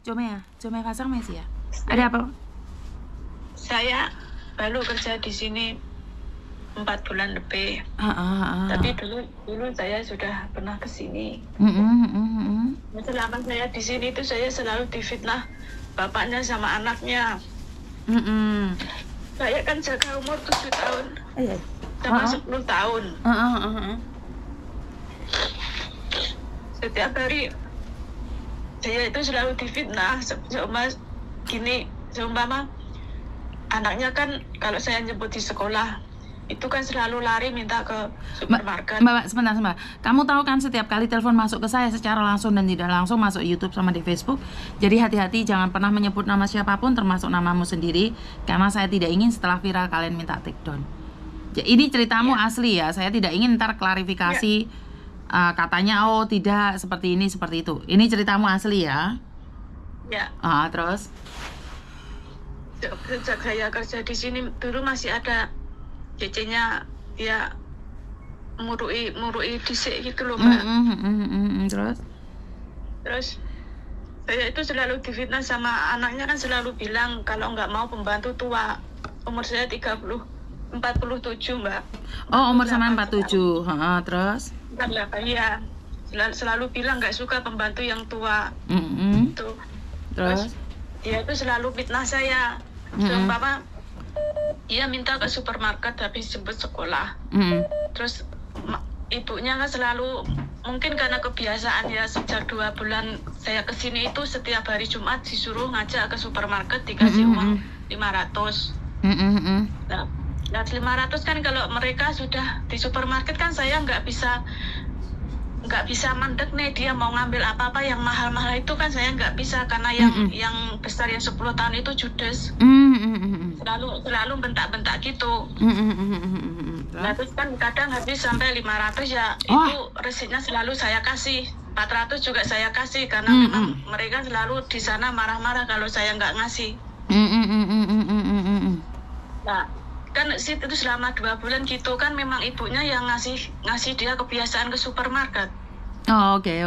Jome Kasang Messi ya. Ada apa? Saya baru kerja di sini 4 bulan lebih. Tapi dulu saya sudah pernah ke sini. Selama saya di sini itu saya selalu difitnah bapaknya sama anaknya. Saya kan jaga umur 7 tahun sama 10 tahun. Setiap hari saya itu selalu difitnah seumpama anaknya kan kalau saya nyebut di sekolah itu kan selalu lari minta ke supermarket. Mbak, sebentar. Kamu tahu kan setiap kali telepon masuk ke saya secara langsung dan tidak langsung masuk YouTube sama di Facebook. Jadi hati-hati, jangan pernah menyebut nama siapapun termasuk namamu sendiri, karena saya tidak ingin setelah viral kalian minta take down. Ini ceritamu asli ya, saya tidak ingin ntar klarifikasi. Katanya oh tidak seperti ini seperti itu. Ini ceritamu asli ya? Ya. Terus? Sejak saya kerja di sini dulu masih ada cecenya dia murui disik gitu loh Mbak. Terus saya itu selalu difitnah sama anaknya, kan selalu bilang kalau nggak mau pembantu tua. Umur saya 47 Mbak. Oh, umur sama 47. Terus? Iya, selalu bilang nggak suka pembantu yang tua. Terus dia itu selalu fitnah saya. Seumpama dia minta ke supermarket habis jemput sekolah. Terus ibunya kan selalu, mungkin karena kebiasaan ya, sejak 2 bulan saya kesini itu setiap hari Jumat disuruh ngajak ke supermarket, dikasih uang 500. Nah 500 kan kalau mereka sudah di supermarket kan saya nggak bisa mandek nih, dia mau ngambil apa-apa yang mahal-mahal itu kan saya nggak bisa, karena yang besar yang 10 tahun itu judes. Selalu bentak-bentak gitu. Nah terus kan kadang habis sampai 500 ya, itu resitnya selalu saya kasih. 400 juga saya kasih, karena memang mereka selalu di sana marah-marah kalau saya nggak ngasih. Nah kan itu selama 2 bulan gitu kan memang ibunya yang ngasih dia kebiasaan ke supermarket. Oke.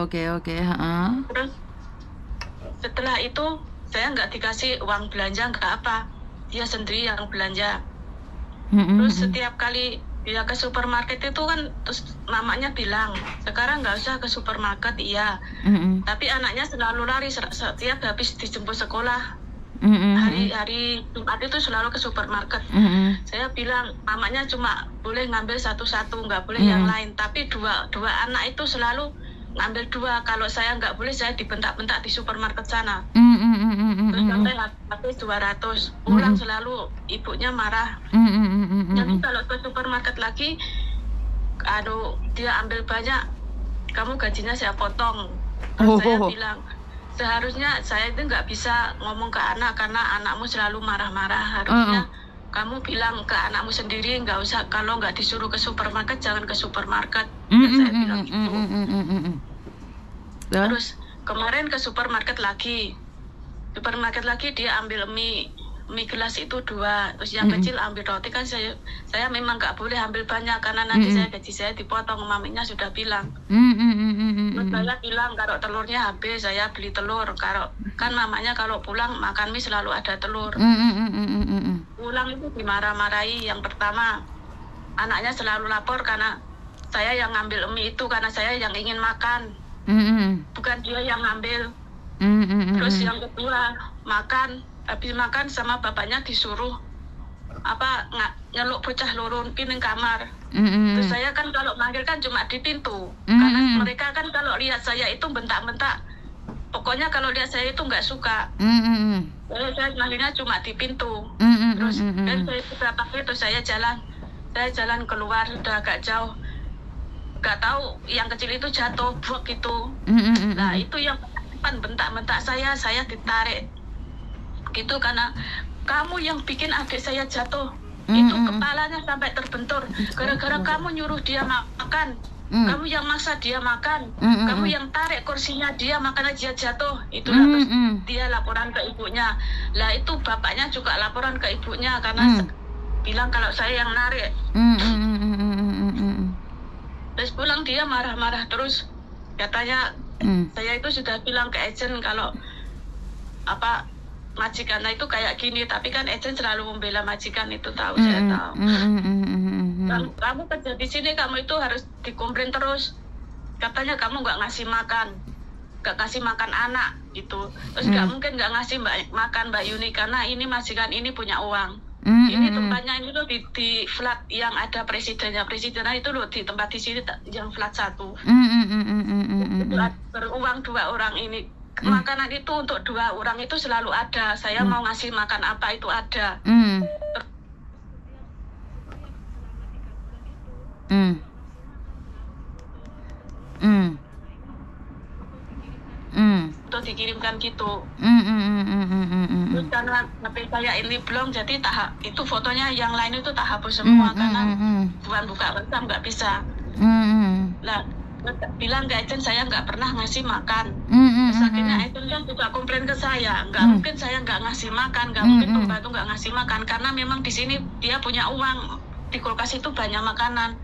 Terus setelah itu saya nggak dikasih uang belanja, nggak apa, dia sendiri yang belanja. Terus setiap kali dia ke supermarket itu kan terus mamanya bilang sekarang nggak usah ke supermarket, tapi anaknya selalu lari setiap habis dijemput sekolah. Hari Jumat itu selalu ke supermarket. Saya bilang mamanya cuma boleh ngambil satu-satu, nggak boleh yang lain. Tapi dua anak itu selalu ngambil 2. Kalau saya nggak boleh, saya dibentak-bentak di supermarket sana. Terus sampai habis 200, pulang selalu ibunya marah. Jadi kalau ke supermarket lagi, dia ambil banyak, kamu gajinya saya potong. Terus saya bilang seharusnya saya itu nggak bisa ngomong ke anak karena anakmu selalu marah-marah. Harusnya kamu bilang ke anakmu sendiri, nggak usah, kalau nggak disuruh ke supermarket jangan ke supermarket. Saya bilang gitu. Terus kemarin ke supermarket lagi dia ambil mie gelas itu 2, terus yang kecil ambil roti. Kan saya memang nggak boleh ambil banyak karena nanti gaji saya dipotong, maminya sudah bilang. Terus saya bilang kalau telurnya habis saya beli telur, kan mamanya kalau pulang makan mie selalu ada telur. Pulang itu dimarah-marahi. Yang pertama anaknya selalu lapor karena saya yang ngambil mie itu, karena saya yang ingin makan, bukan dia yang ngambil. Terus yang kedua habis makan sama bapaknya disuruh nyeluk bocah lurun pining kamar. Terus saya kan kalau manggil kan cuma di pintu, karena mereka kan kalau lihat saya itu bentak-bentak, pokoknya kalau lihat saya itu nggak suka. Saya manggilnya cuma di pintu. Terus dan saya sudah pakai, terus saya jalan keluar, sudah agak jauh, nggak tahu yang kecil itu jatuh buak gitu. Nah itu yang bentak-bentak saya ditarik gitu, karena kamu yang bikin adik saya jatuh. Itu kepalanya sampai terbentur gara-gara kamu nyuruh dia makan, kamu yang maksa dia makan, kamu yang tarik kursinya dia, makanya dia jatuh. Itulah terus dia laporan ke ibunya. Lah itu bapaknya juga laporan ke ibunya karena bilang kalau saya yang narik. Terus pulang dia marah-marah terus, katanya saya itu sudah bilang ke agent kalau apa majikannya itu kayak gini, tapi kan agent selalu membela majikan itu, tahu saya tahu. Kamu kerja di sini kamu itu harus dikomplain terus, katanya kamu nggak ngasih makan anak gitu, terus nggak mungkin nggak ngasih makan Mbak Yuni karena ini majikan ini punya uang. Ini tempatnya ini tuh di flat yang ada presidennya itu loh, di tempat di sini yang flat 1. Itu beruang 2 orang ini. Makanan itu untuk 2 orang itu selalu ada. Saya mau ngasih makan apa itu ada. Itu dikirimkan gitu. Terus karena HP saya ini belum, jadi itu fotonya yang lain itu tak hapus semua karena buka WhatsApp nggak bisa. Lah bilang ke agent saya nggak pernah ngasih makan. Terus akhirnya agent kan juga komplain ke saya, nggak mungkin saya nggak ngasih makan, nggak mungkin pembantu nggak ngasih makan karena memang di sini dia punya uang, di kulkas itu banyak makanan,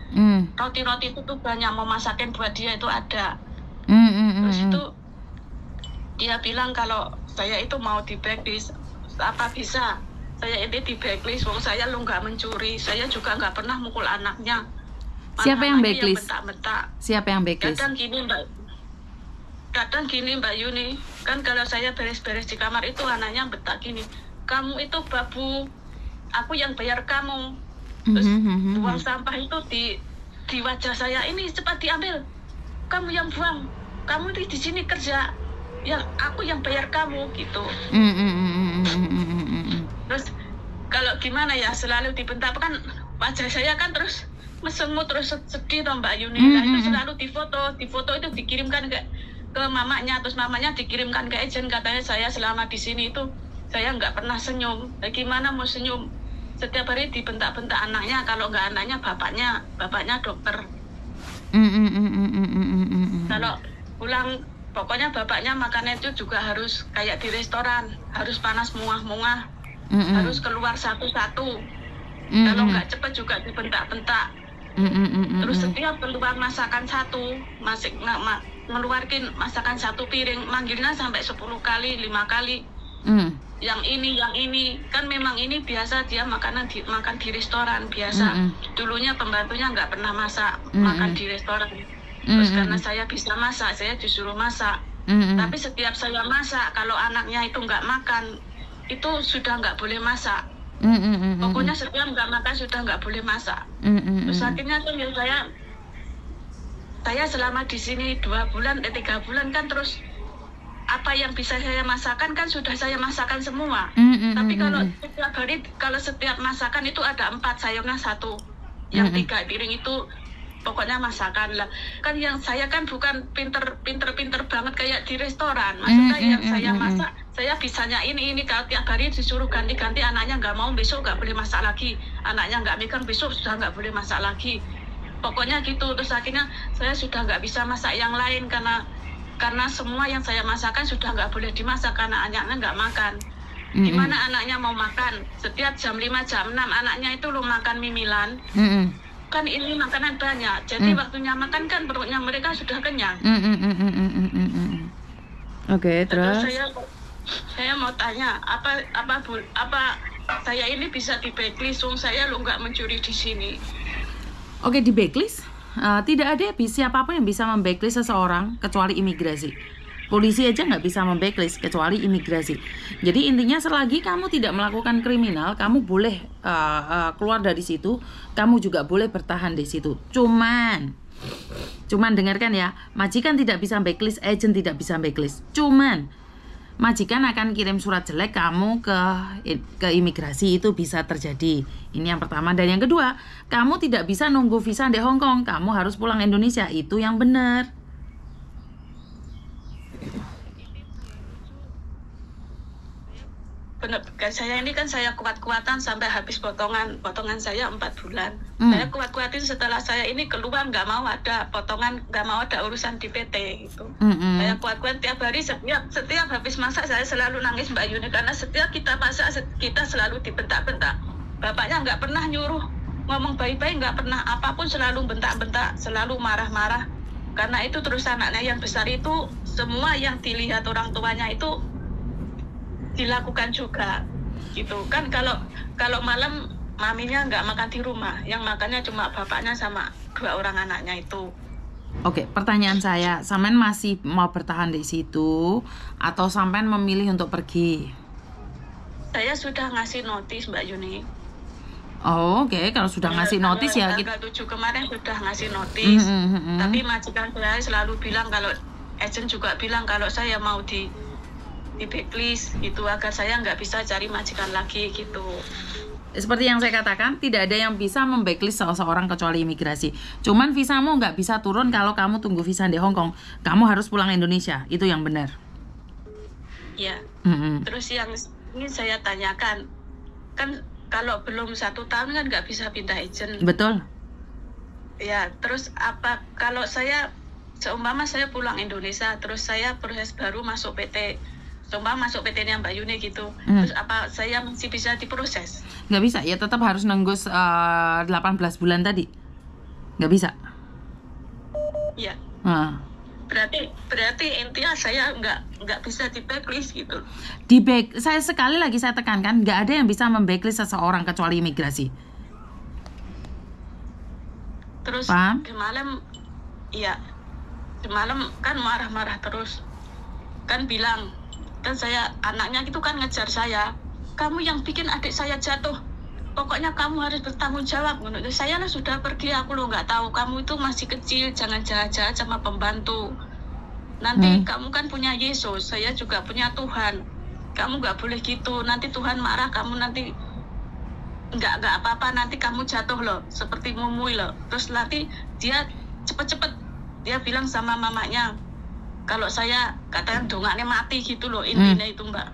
roti-roti itu tuh banyak, mau masakin buat dia itu ada. Terus itu dia bilang kalau saya itu mau di blacklist, apa bisa saya ini di blacklist, wong saya lu nggak mencuri, saya juga nggak pernah mukul anaknya. Siapa yang blacklist? Siapa yang blacklist? Kadang gini Mbak Yuni, kan kalau saya beres-beres di kamar itu anaknya bentak gini, kamu itu babu, aku yang bayar kamu. Terus buang sampah itu di wajah saya, ini cepat diambil, kamu yang buang, kamu di sini kerja, yang aku yang bayar kamu gitu. Terus kalau gimana ya, selalu dibentak kan, wajah saya kan terus mesemut, terus sedih toh Mbak Yuni. Nah itu selalu difoto itu dikirimkan ke mamanya, terus mamanya dikirimkan ke agent, katanya saya selama di sini itu saya nggak pernah senyum. Nah, gimana mau senyum, setiap hari dibentak-bentak anaknya, kalau nggak anaknya bapaknya dokter. Kalau pulang pokoknya bapaknya makannya itu juga harus kayak di restoran, harus panas mungah-mungah, harus keluar satu-satu. Kalau nggak cepet juga dibentak-bentak. Terus setiap keluar masakan ngeluarin masakan 1 piring, manggilnya sampai 10 kali, 5 kali. Yang ini kan memang ini biasa dia makan di restoran biasa. Dulunya pembantunya nggak pernah masak, makan di restoran. Terus karena saya bisa masak, saya disuruh masak. Tapi setiap saya masak, kalau anaknya itu nggak makan, itu sudah nggak boleh masak. Pokoknya setiap nggak makan sudah nggak boleh masak. Terus akhirnya tuh ya saya selama di sini 2 bulan, 3 bulan kan, terus apa yang bisa saya masakan kan sudah saya masakan semua. Tapi kalau setiap hari, kalau setiap masakan itu ada 4, sayurnya 1, yang 3 piring itu pokoknya masakan lah. Kan yang saya kan bukan pinter banget kayak di restoran. Maksudnya yang saya masak, saya bisanya ini. Kalau tiap hari disuruh ganti-ganti, anaknya nggak mau, besok nggak boleh masak lagi. Anaknya nggak megang, besok sudah nggak boleh masak lagi. Pokoknya gitu. Terus akhirnya saya sudah nggak bisa masak yang lain karena semua yang saya masakan sudah nggak boleh dimasak karena anaknya nggak makan. Gimana anaknya mau makan? Setiap jam 5, jam 6 anaknya itu lu makan mimilan. Kan ini makanan banyak, jadi waktunya makan kan perutnya mereka sudah kenyang. Oke, terus saya mau tanya, apa saya ini bisa di blacklist, saya lu nggak mencuri di sini. Oke, di blacklist tidak ada siapapun yang bisa memblacklist seseorang kecuali imigrasi. Polisi aja nggak bisa memblacklist kecuali imigrasi. Jadi intinya selagi kamu tidak melakukan kriminal, kamu boleh keluar dari situ, kamu juga boleh bertahan di situ. Cuman dengarkan ya, majikan tidak bisa blacklist, agent tidak bisa blacklist. Cuman majikan akan kirim surat jelek kamu ke imigrasi, itu bisa terjadi. Ini yang pertama. Dan yang kedua, kamu tidak bisa nunggu visa di Hong Kong, kamu harus pulang Indonesia, itu yang benar. Benar, saya ini kan saya kuat-kuatan sampai habis potongan saya 4 bulan. Saya kuat-kuatin, setelah saya ini keluar nggak mau ada potongan, nggak mau ada urusan di PT gitu. Saya kuat-kuat tiap hari, setiap habis masak saya selalu nangis Mbak Yuni, karena setiap kita masak kita selalu dibentak-bentak. Bapaknya nggak pernah nyuruh ngomong baik-baik, nggak pernah, apapun selalu bentak-bentak, selalu marah-marah. Karena itu terus anaknya yang besar itu semua yang dilihat orang tuanya itu dilakukan juga gitu kan. Kalau malam maminya nggak makan di rumah, yang makannya cuma bapaknya sama 2 orang anaknya itu. Oke, pertanyaan saya, sampean masih mau bertahan di situ atau sampean memilih untuk pergi? Saya sudah ngasih notis Mbak Yuni. Oh, oke. Kalau sudah ngasih notis ya kita... Tanggal 7 kemarin sudah ngasih notis. Tapi majikan saya selalu bilang, kalau agent juga bilang kalau saya mau di blacklist gitu, agar saya nggak bisa cari majikan lagi gitu. Seperti yang saya katakan, tidak ada yang bisa memblacklist seseorang kecuali imigrasi. Cuman visamu nggak bisa turun kalau kamu tunggu visa di Hong Kong. Kamu harus pulang Indonesia, itu yang benar. Ya. Terus yang ini saya tanyakan, kan kalau belum 1 tahun kan nggak bisa pindah agent. Betul. Ya, terus apa kalau saya seumpama saya pulang Indonesia, terus saya proses baru masuk PT, seumpama masuk PT-nya Mbak Yuni gitu, terus apa saya masih bisa diproses? Nggak bisa, ya tetap harus nembus 18 bulan tadi. Nggak bisa. Iya. Berarti intinya saya nggak bisa di blacklist gitu. Saya sekali lagi saya tekankan, nggak ada yang bisa memblacklist seseorang kecuali imigrasi. Terus Paham? semalam kan marah-marah terus, kan bilang, kan saya anaknya itu kan ngejar saya, kamu yang bikin adik saya jatuh, pokoknya kamu harus bertanggung jawab. Menurut saya lah sudah pergi, aku lo nggak tahu, kamu itu masih kecil, jangan jahat-jahat sama pembantu. Nanti kamu kan punya Yesus, saya juga punya Tuhan. Kamu nggak boleh gitu, nanti Tuhan marah, kamu nanti nggak apa-apa, nanti kamu jatuh loh, seperti Mumui loh. Terus nanti dia cepet-cepet dia bilang sama mamanya, kalau saya katanya dongaknya mati gitu loh, intinya itu Mbak.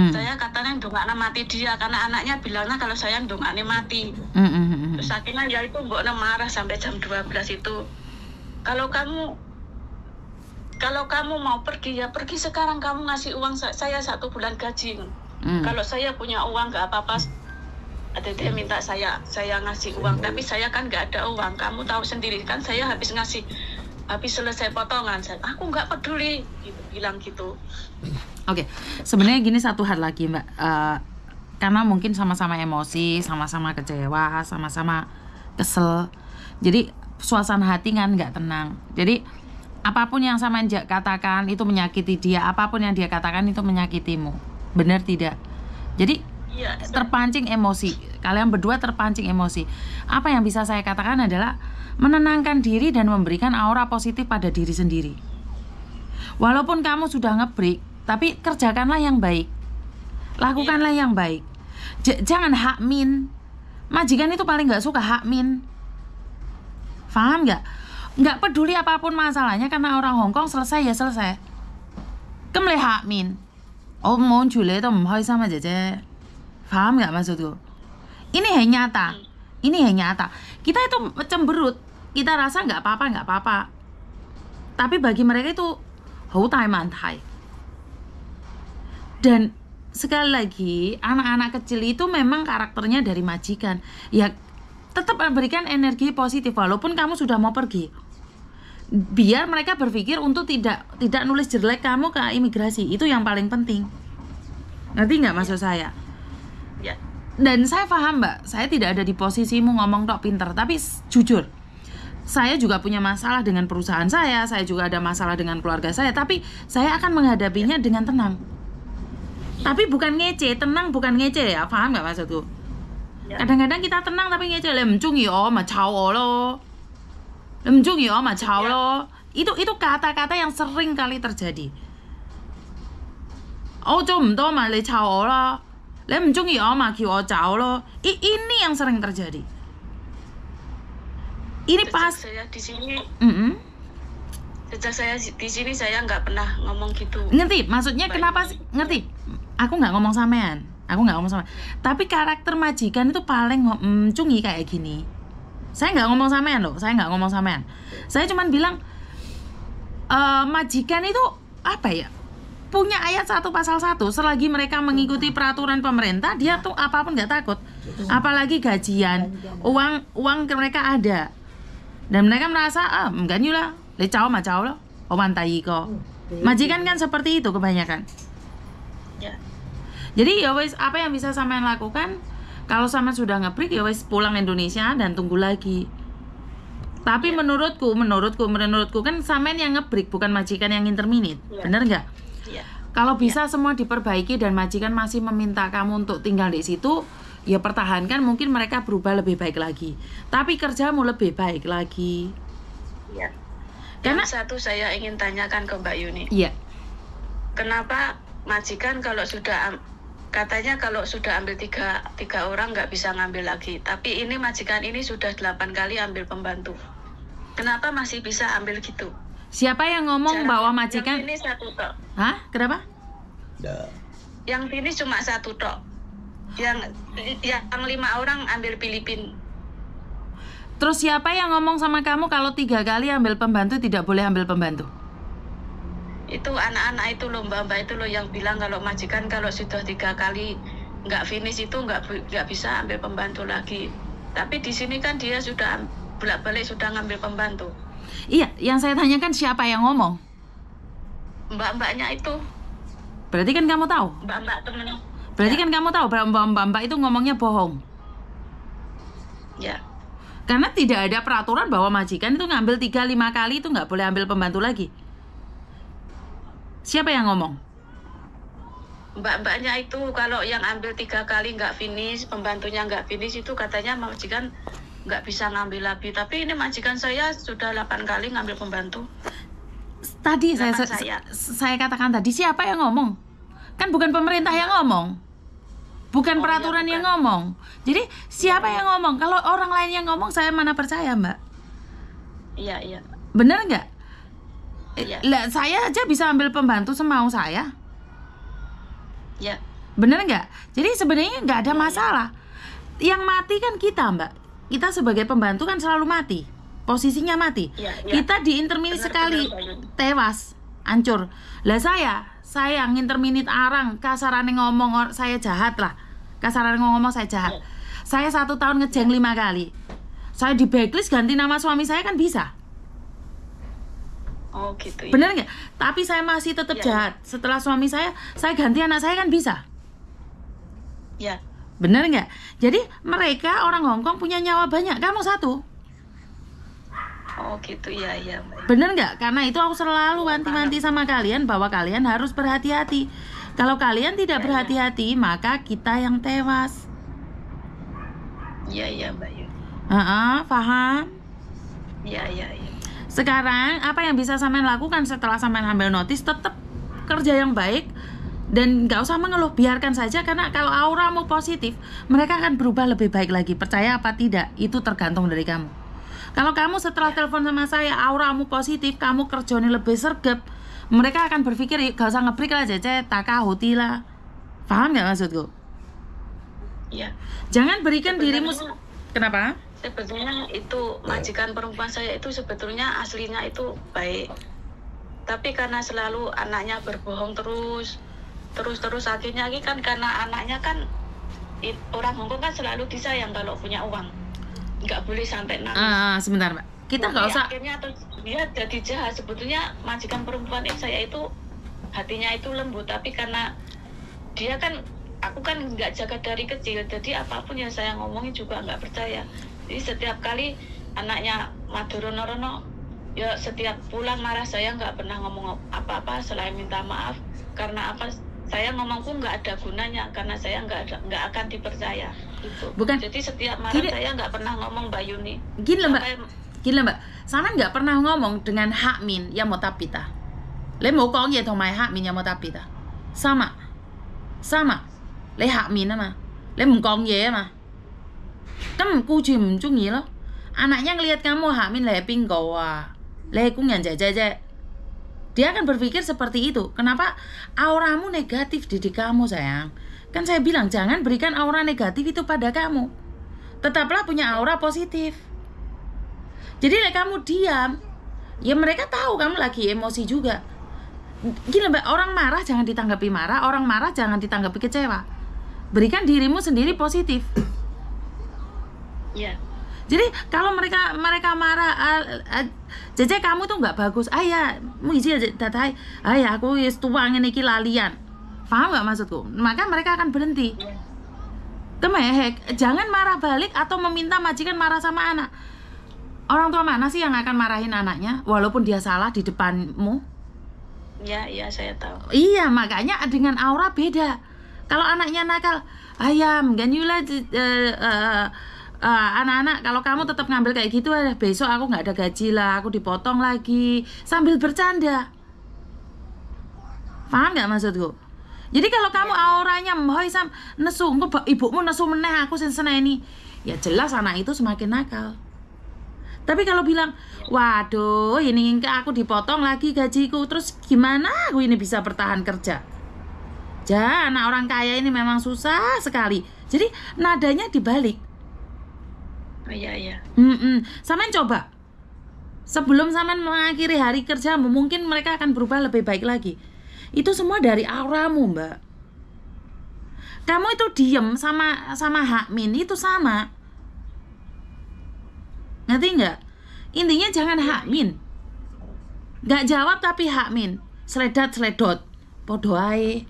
Saya katanya dongaknya mati dia, karena anaknya bilangnya kalau saya dongaknya mati. Terus akhirnya ya itu mboknya marah sampai jam 12 itu. Kalau kamu mau pergi ya pergi sekarang, kamu ngasih uang saya 1 bulan gaji. Kalau saya punya uang nggak apa-apa. Ada dia minta saya ngasih uang, tapi saya kan nggak ada uang. Kamu tahu sendiri kan, saya habis selesai potongan, aku nggak peduli, gitu, bilang gitu. Oke, sebenarnya gini, satu hal lagi Mbak, karena mungkin sama-sama emosi, sama-sama kecewa, sama-sama kesel, jadi suasana hati kan nggak tenang. Jadi apapun yang sama katakan itu menyakiti dia, apapun yang dia katakan itu menyakitimu, benar tidak? Jadi terpancing emosi, kalian berdua terpancing emosi. Apa yang bisa saya katakan adalah menenangkan diri dan memberikan aura positif pada diri sendiri. Walaupun kamu sudah ngebreak, tapi kerjakanlah yang baik, lakukanlah yang baik. Jangan hakmin. Majikan itu paling nggak suka hakmin. Paham nggak? Nggak peduli apapun masalahnya, karena orang Hong Kong selesai ya selesai. Kemle hakmin. Oh mau julai itu mau sama aja. Paham nggak maksudku? Ini hanya nyata. Ini hanya nyata. Kita itu cemberut. Kita rasa nggak apa-apa. Tapi bagi mereka itu hou tai man tai. Dan sekali lagi, anak-anak kecil itu memang karakternya dari majikan. Ya tetap memberikan energi positif walaupun kamu sudah mau pergi. Biar mereka berpikir untuk tidak nulis jelek kamu ke imigrasi. Itu yang paling penting. Ngerti nggak maksud saya? Ya. Dan saya paham Mbak, saya tidak ada di posisimu ngomong tok pinter, tapi jujur, saya juga punya masalah dengan perusahaan saya juga ada masalah dengan keluarga saya, tapi saya akan menghadapinya dengan tenang. Tapi bukan ngece, tenang bukan ngece ya, paham nggak maksudku? Kadang-kadang kita tenang tapi ngece, lemcung yo ma chao lo, lemcung yo ma chao lo. Itu kata-kata yang sering kali terjadi. Oh 좀 더 말 내 chao lo. Ini yang sering terjadi. Ini pas saya di sini. Sejak saya di sini saya nggak pernah ngomong gitu. Ngerti? Maksudnya kenapa sih? Ngerti? Aku nggak ngomong sampean. Tapi karakter majikan itu paling cungi kayak gini. Saya nggak ngomong sampean loh. Saya cuman bilang majikan itu apa ya? Punya ayat 1 pasal 1, selagi mereka mengikuti peraturan pemerintah, dia tuh apapun nggak takut. Apalagi gajian, uang mereka ada, dan mereka merasa enggak nyula, le cao lo, oman tai ko. Majikan kan seperti itu kebanyakan. Ya. Jadi ya wes, apa yang bisa sampean lakukan? Kalau sampean sudah ngebreak ya wes pulang Indonesia dan tunggu lagi. Tapi menurutku kan sampean yang ngebreak, bukan majikan yang interminate. Bener nggak? Kalau bisa semua diperbaiki dan majikan masih meminta kamu untuk tinggal di situ, ya pertahankan, mungkin mereka berubah lebih baik lagi. Tapi kerjamu lebih baik lagi. Iya. Karena Yang satu saya ingin tanyakan ke Mbak Yuni. iya. Kenapa majikan kalau sudah katanya kalau sudah ambil tiga orang nggak bisa ngambil lagi. Tapi ini majikan ini sudah 8 kali ambil pembantu. Kenapa masih bisa ambil gitu? Siapa yang ngomong bahwa majikan? Yang ini satu tok. Hah? Kenapa? Yang ini cuma satu tok. Yang 5 orang ambil Filipin. Terus siapa yang ngomong sama kamu kalau 3 kali ambil pembantu tidak boleh ambil pembantu? Itu anak-anak itu loh, mbak-mbak itu loh yang bilang kalau majikan kalau sudah 3 kali nggak finish itu nggak bisa ambil pembantu lagi. Tapi di sini kan dia sudah bolak-balik sudah ngambil pembantu. Iya, yang saya tanyakan siapa yang ngomong? Mbak-mbaknya itu. Berarti kan kamu tahu? Mbak-mbak temennya. Berarti kan kamu tahu mbak-mbak itu ngomongnya bohong. Ya. Karena tidak ada peraturan bahwa majikan itu ngambil 3-5 kali itu nggak boleh ambil pembantu lagi. Siapa yang ngomong? Mbak-mbaknya itu kalau yang ambil 3 kali nggak finish, pembantunya nggak finish itu katanya majikan nggak bisa ngambil lagi. Tapi ini majikan saya sudah 8 kali ngambil pembantu. Tadi saya katakan tadi, siapa yang ngomong? Kan bukan pemerintah yang ngomong. Bukan peraturan yang ngomong. Jadi siapa yang ngomong? Kalau orang lain yang ngomong, saya mana percaya, Mbak? Iya. Bener nggak? Iya. Lah, saya aja bisa ambil pembantu semau saya. Ya. Bener nggak? Jadi sebenarnya nggak ada masalah. Yang mati kan kita, Mbak. Kita sebagai pembantu kan selalu mati. Posisinya mati. Ya. Kita di interminate sekali tewas, hancur. Lah saya nginterminate arang, kasarane ngomong saya jahat lah. Kasarane ngomong saya jahat. Saya 1 tahun ngejeng 5 kali. Saya di blacklist ganti nama suami saya kan bisa. Oh gitu. Bener nggak? Tapi saya masih tetap jahat. Setelah suami saya ganti anak saya kan bisa. Ya. Bener nggak? Jadi mereka orang Hong Kong punya nyawa banyak, kamu 1. Oh gitu, iya. Bener nggak? Karena itu aku selalu wanti-wanti sama kalian bahwa kalian harus berhati-hati. Kalau kalian tidak berhati-hati, maka kita yang tewas. Iya Mbak Yu. Paham? Iya. Sekarang apa yang bisa sampean lakukan setelah sampean ambil notis? Tetap kerja yang baik dan nggak usah mengeluh, biarkan saja. Karena kalau auramu positif, mereka akan berubah lebih baik lagi. Percaya apa tidak? Itu tergantung dari kamu. Kalau kamu setelah telepon sama saya, auramu positif, kamu kerjanya lebih sergap, mereka akan berpikir, gak usah ngebreak lah Cece, taka hoti lah. Paham gak maksudku? Iya. Jangan berikan dirimu. Kenapa? Sebetulnya itu majikan perempuan saya itu sebetulnya aslinya itu baik. Tapi karena selalu anaknya berbohong terus akhirnya kan karena anaknya kan orang Hongkong kan selalu disayang kalau punya uang. Nggak boleh sampai nangis. Sebentar Mbak, kita nggak usah. Akhirnya dia jadi jahat. Sebetulnya majikan perempuan saya itu hatinya itu lembut, tapi karena dia kan, aku kan nggak jaga dari kecil, jadi apapun yang saya ngomongin juga nggak percaya. Jadi setiap kali anaknya Maduro-Norono, ya setiap pulang marah, saya nggak pernah ngomong apa-apa selain minta maaf. Karena apa? Saya ngomongku nggak ada gunanya karena saya nggak akan dipercaya. Gitu. Bukan. Jadi setiap marah saya nggak pernah ngomong Mbak Yuni. Gini Mbak, sama nggak pernah ngomong dengan hak min yang mau tapita. Le mau kong ye thong mai hak min yang mau tapita. Sama. Le hak min mà. Le mau kong ye mà. Kan ku chỉ không trung ý lo. Anaknya ngelihat kamu hak min le bingo le cũng nhận jajaja. Dia akan berpikir seperti itu. Kenapa? Auramu negatif didik kamu sayang. Kan saya bilang jangan berikan aura negatif itu pada kamu. Tetaplah punya aura positif. Jadi kamu diam, ya mereka tahu kamu lagi emosi juga. Gini Mbak, orang marah jangan ditanggapi marah, orang marah jangan ditanggapi kecewa. Berikan dirimu sendiri positif. Iya. Jadi kalau mereka marah, Cece kamu tuh nggak bagus. Ayah, mu isi datai. Ayah aku tuang ini lalian. Paham nggak maksudku? Maka mereka akan berhenti. Kemehek, jangan marah balik atau meminta majikan marah sama anak. Orang tua mana sih yang akan marahin anaknya walaupun dia salah di depanmu? Iya saya tahu. Iya, makanya dengan aura beda. Kalau anaknya nakal, ayam, ganyula, anak-anak, kalau kamu tetap ngambil kayak gitu, besok aku nggak ada gaji lah, aku dipotong lagi, sambil bercanda. Paham nggak maksudku? Jadi kalau kamu auranya mohoi sam nesu, engko ibumu nesu meneh aku sing seneni, ya jelas anak itu semakin nakal. Tapi kalau bilang, waduh ini aku dipotong lagi gajiku, terus gimana aku ini bisa bertahan kerja? Anak orang kaya ini memang susah sekali. Jadi nadanya dibalik. Oh iya. Sampean coba. Sebelum sampean mengakhiri hari kerjamu, mungkin mereka akan berubah lebih baik lagi. Itu semua dari auramu, Mbak. Kamu itu diem sama Hakmin itu sama. Ngerti nggak? Intinya jangan Hakmin. Nggak jawab tapi Hakmin. Sledot. Podo ae.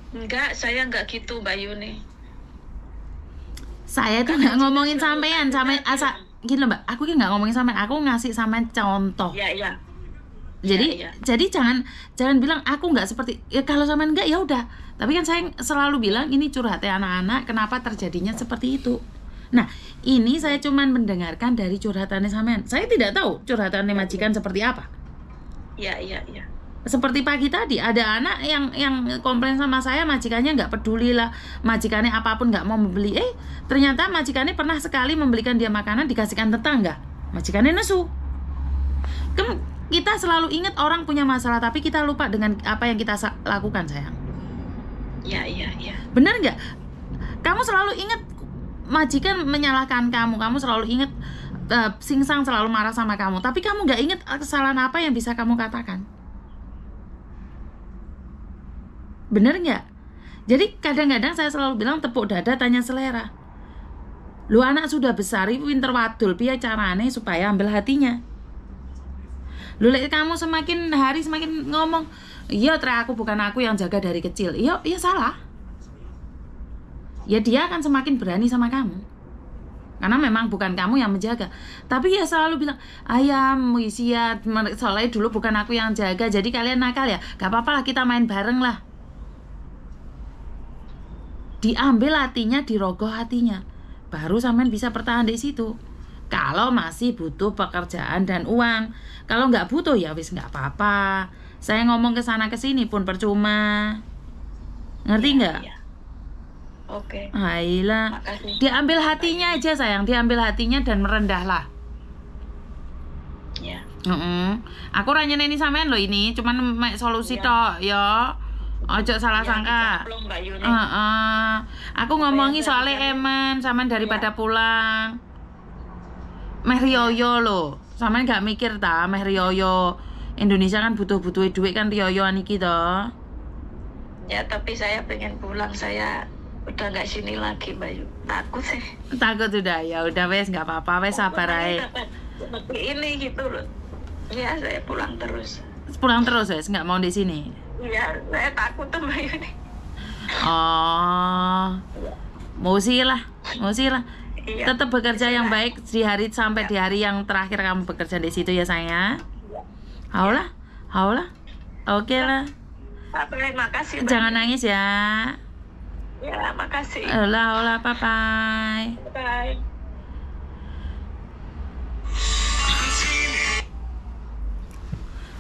Enggak, saya enggak gitu Mbak Yuni. Saya tuh nggak ngomongin sampean asa gini loh, Mbak. Aku kan nggak ngomongin sampean. Aku ngasih sampean contoh. Iya. Jadi jangan bilang aku nggak seperti ya, kalau sampean nggak ya udah. Tapi kan saya selalu bilang ini curhatnya anak-anak, kenapa terjadinya seperti itu. Nah, ini saya cuman mendengarkan dari curhatannya sampean. Saya tidak tahu curhatannya majikan seperti apa. Iya. Seperti pagi tadi ada anak yang komplain sama saya, majikannya nggak peduli lah, majikannya apapun nggak mau membeli. Ternyata majikannya pernah sekali membelikan dia makanan, dikasihkan tetangga, majikannya nesu. Kita selalu ingat orang punya masalah, tapi kita lupa dengan apa yang kita lakukan, sayang. Iya. Benar nggak? Kamu selalu ingat majikan menyalahkan kamu selalu ingat singsang selalu marah sama kamu, tapi kamu nggak ingat kesalahan apa yang bisa kamu katakan. Bener nggak? Jadi kadang-kadang saya selalu bilang tepuk dada tanya selera. Lu anak sudah besar, pinter wadul, piye carane supaya ambil hatinya. Lu lihat kamu semakin hari semakin ngomong, iya aku bukan aku yang jaga dari kecil. Iya salah. Ya dia akan semakin berani sama kamu. Karena memang bukan kamu yang menjaga. Tapi ya selalu bilang, ayam, ya soalnya dulu bukan aku yang jaga, jadi kalian nakal ya. Gak apa-apa lah, kita main bareng lah. Diambil hatinya, dirogoh hatinya, baru sampean bisa bertahan di situ. Kalau masih butuh pekerjaan dan uang. Kalau nggak butuh ya wis nggak apa-apa. Saya ngomong ke sana ke sini pun percuma. Ngerti nggak? Iya. Oke. Ayolah. Makasih. Diambil hatinya aja sayang, diambil hatinya dan merendahlah. Ya. Aku ranyeneni sampean loh ini, cuman solusi tok ya. Ojo salah sangka. Aku ngomongi soalnya emen, sampean daripada pulang. Meh riyoyo loh. Sampean gak mikir ta, meh riyoyo. Indonesia kan butuh-butuh duit kan riyoyoan iki toh. Ya, tapi saya pengen pulang, saya udah nggak sini lagi, Bayu. Takut sih. Takut udah, ya udah wes nggak apa-apa, wes sabar aja. Seperti ini gitu loh. Ya, saya pulang terus. Pulang terus wes, nggak mau di sini. Iya, saya takut tuh Bayu nih. Oh, mau sih lah. Iya. Tetap bekerja yang baik di hari sampai di hari yang terakhir kamu bekerja di situ ya sayang. Haulah. Oke lah. Terima kasih. Jangan nangis ya. Ya, makasih. Haulah, bye. Bye.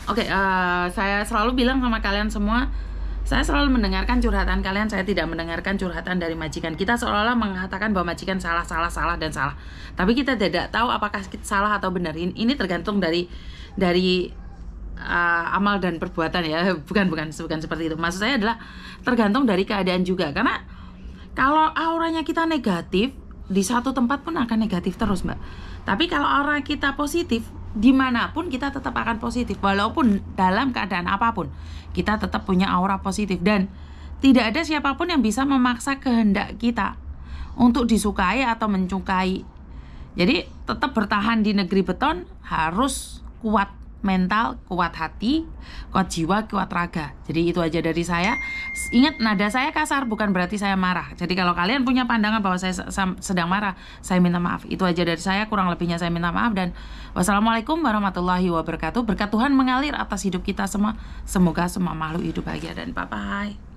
Oke, saya selalu bilang sama kalian semua, saya selalu mendengarkan curhatan kalian, saya tidak mendengarkan curhatan dari majikan. Kita seolah-olah mengatakan bahwa majikan salah. Tapi kita tidak tahu apakah kita salah atau benar. Ini tergantung dari amal dan perbuatan ya. Bukan seperti itu. Maksud saya adalah tergantung dari keadaan juga. Karena kalau auranya kita negatif, di satu tempat pun akan negatif terus, Mbak. Tapi kalau aura kita positif, dimanapun kita tetap akan positif, walaupun dalam keadaan apapun kita tetap punya aura positif. Dan tidak ada siapapun yang bisa memaksa kehendak kita untuk disukai atau menyukai. Jadi tetap bertahan di negeri beton harus kuat mental, kuat hati, kuat jiwa, kuat raga. Jadi itu aja dari saya. Ingat, nada saya kasar bukan berarti saya marah. Jadi kalau kalian punya pandangan bahwa saya sedang marah, saya minta maaf. Itu aja dari saya, kurang lebihnya saya minta maaf. Dan wassalamualaikum warahmatullahi wabarakatuh. Berkat Tuhan mengalir atas hidup kita semua. Semoga semua makhluk hidup bahagia dan bye-bye.